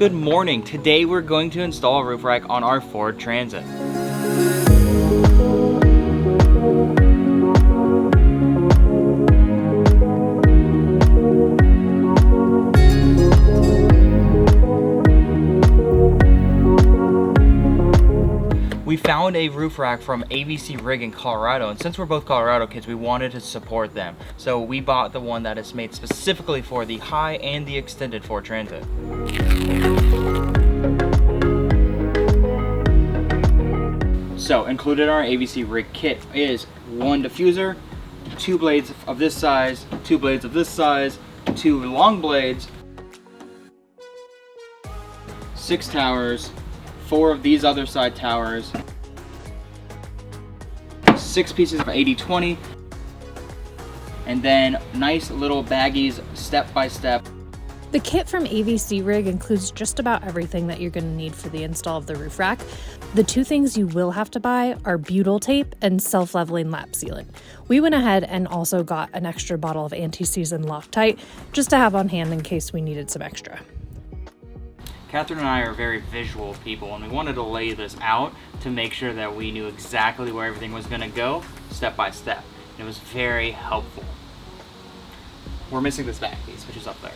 Good morning. Today we're going to install a roof rack on our Ford Transit. We found a roof rack from AVC Rig in Colorado, and since we're both Colorado kids, we wanted to support them. So we bought the one that is made specifically for the high and the extended Ford Transit. So included in our AVC Rig kit is one diffuser, two blades of this size, two blades of this size, two long blades, 6 towers, 4 of these other side towers, 6 pieces of 80/20, and then nice little baggies step by step. The kit from AVC Rig includes just about everything that you're going to need for the install of the roof rack. The two things you will have to buy are Butyl Tape and self-leveling lap sealant. We went ahead and also got an extra bottle of Antiseize and Loctite just to have on hand in case we needed some extra. Catherine and I are very visual people, and we wanted to lay this out to make sure that we knew exactly where everything was going to go step by step. And it was very helpful. We're missing this back piece, which is up there.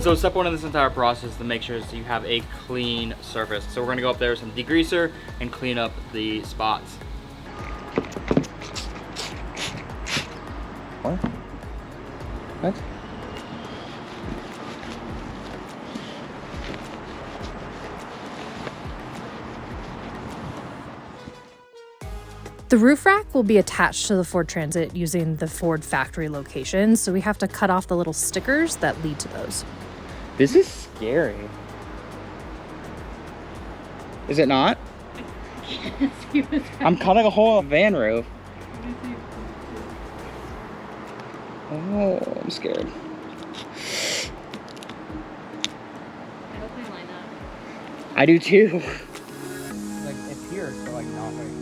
So step one in this entire process is to make sure that you have a clean surface. So we're going to go up there with some degreaser and clean up the spots. What? The roof rack will be attached to the Ford Transit using the Ford factory location, so we have to cut off the little stickers that lead to those. This is scary. Is it not? I'm cutting a hole in a van roof. Oh, I'm scared. I hope we line up. I do too. Like it's here, so like not very easy.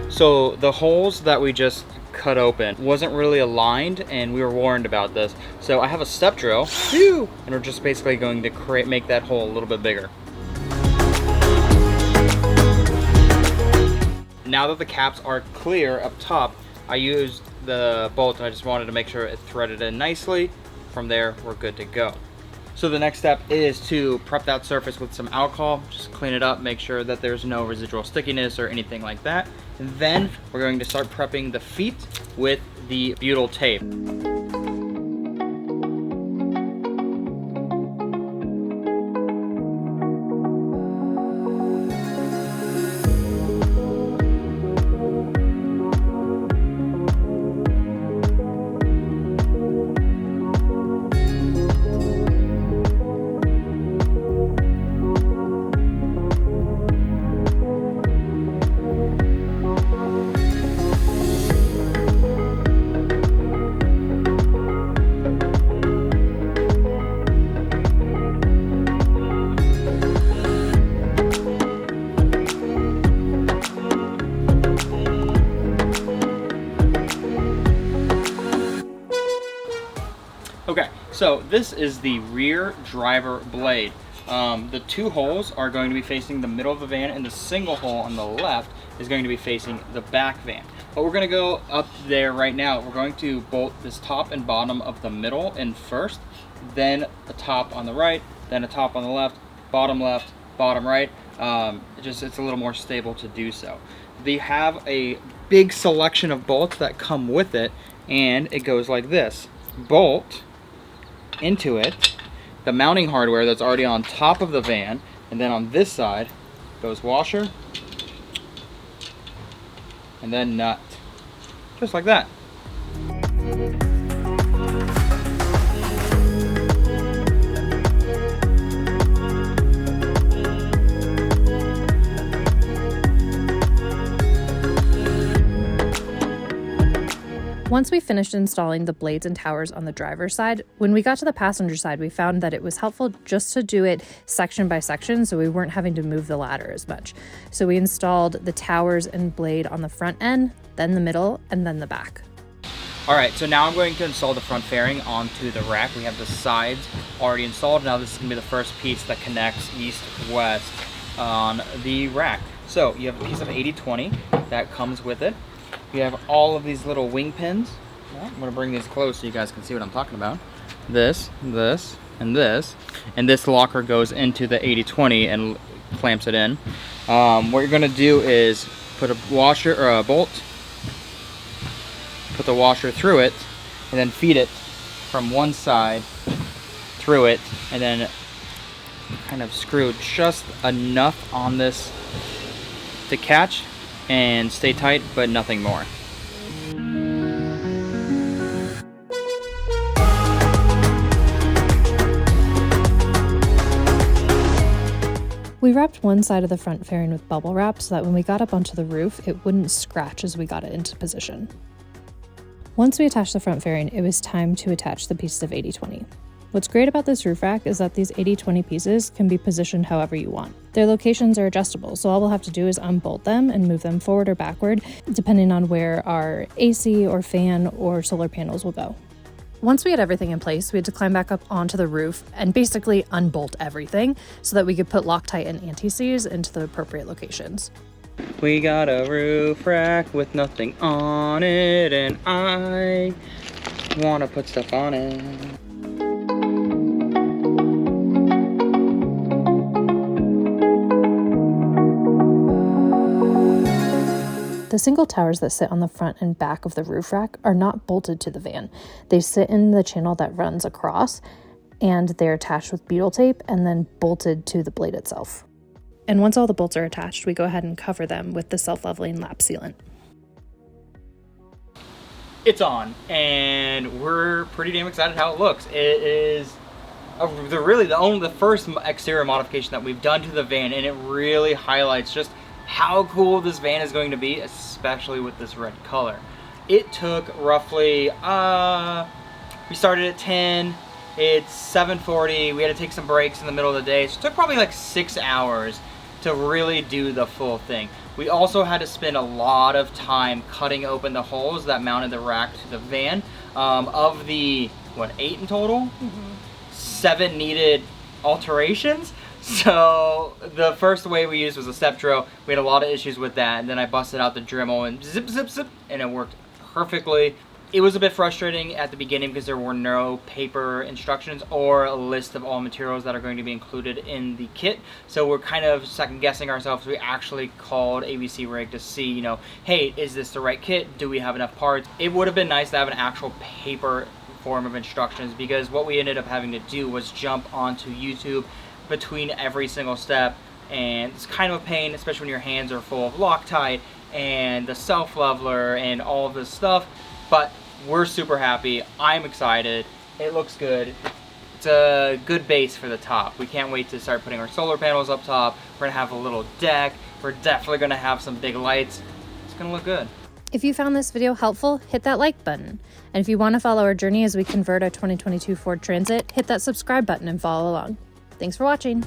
So the holes that we just cut open wasn't really aligned, and we were warned about this. So I have a step drill, and we're just basically going to make that hole a little bit bigger. Now that the caps are clear up top, I used the bolt and I just wanted to make sure it threaded in nicely. From there, we're good to go. So the next step is to prep that surface with some alcohol, just clean it up, make sure that there's no residual stickiness or anything like that. And then we're going to start prepping the feet with the butyl tape. Okay, so this is the rear driver blade. The two holes are going to be facing the middle of the van, and the single hole on the left is going to be facing the back van. But we're going to go up there right now. We're going to bolt this top and bottom of the middle in first, then a top on the right, then a top on the left, bottom right. It's a little more stable to do so. They have a big selection of bolts that come with it, and it goes like this. Bolt into it, the mounting hardware that's already on top of the van, and then on this side goes washer, and then nut, just like that. Once we finished installing the blades and towers on the driver's side, when we got to the passenger side, we found that it was helpful just to do it section by section so we weren't having to move the ladder as much. So we installed the towers and blade on the front end, then the middle, and then the back. All right, so now I'm going to install the front fairing onto the rack. We have the sides already installed. Now this is gonna be the first piece that connects east-west on the rack. So you have a piece of 80/20 that comes with it. You have all of these little wing pins. I'm gonna bring these close so you guys can see what I'm talking about. This, and this. And this locker goes into the 80/20 and clamps it in. What you're gonna do is put a washer or a bolt, put the washer through it, and then feed it from one side through it, and then kind of screw just enough on this to catch and stay tight, but nothing more. We wrapped one side of the front fairing with bubble wrap so that when we got up onto the roof, it wouldn't scratch as we got it into position. Once we attached the front fairing, it was time to attach the pieces of 80/20. What's great about this roof rack is that these 80/20 pieces can be positioned however you want. Their locations are adjustable, so all we'll have to do is unbolt them and move them forward or backward, depending on where our AC or fan or solar panels will go. Once we had everything in place, we had to climb back up onto the roof and basically unbolt everything so that we could put Loctite and Antiseize into the appropriate locations. We got a roof rack with nothing on it, and I wanna put stuff on it. The single towers that sit on the front and back of the roof rack are not bolted to the van. They sit in the channel that runs across, and they're attached with butyl tape and then bolted to the blade itself. And once all the bolts are attached, we go ahead and cover them with the self-leveling lap sealant. It's on, and we're pretty damn excited how it looks. It is the first exterior modification that we've done to the van, and it really highlights just how cool this van is going to be, especially with this red color. It took roughly, we started at 10, it's 7:40, we had to take some breaks in the middle of the day, so it took probably like 6 hours to really do the full thing. We also had to spend a lot of time cutting open the holes that mounted the rack to the van. Of the, 8 in total? 7 needed alterations. So the first way we used was a step drill. We had a lot of issues with that, and then I busted out the Dremel and zip, zip, zip, and it worked perfectly. It was a bit frustrating at the beginning because there were no paper instructions or a list of all materials that are going to be included in the kit. So we're kind of second guessing ourselves. We actually called AVC Rig to see, hey, is this the right kit? Do we have enough parts? It would have been nice to have an actual paper form of instructions, because what we ended up having to do was jump onto YouTube between every single step, and it's kind of a pain, especially when your hands are full of Loctite and the self-leveler and all of this stuff. But we're super happy. I'm excited. It looks good. It's a good base for the top. We can't wait to start putting our solar panels up top. We're gonna have a little deck. We're definitely gonna have some big lights. It's gonna look good. If you found this video helpful, hit that like button. And if you want to follow our journey as we convert our 2022 Ford Transit, hit that subscribe button and follow along. Thanks for watching.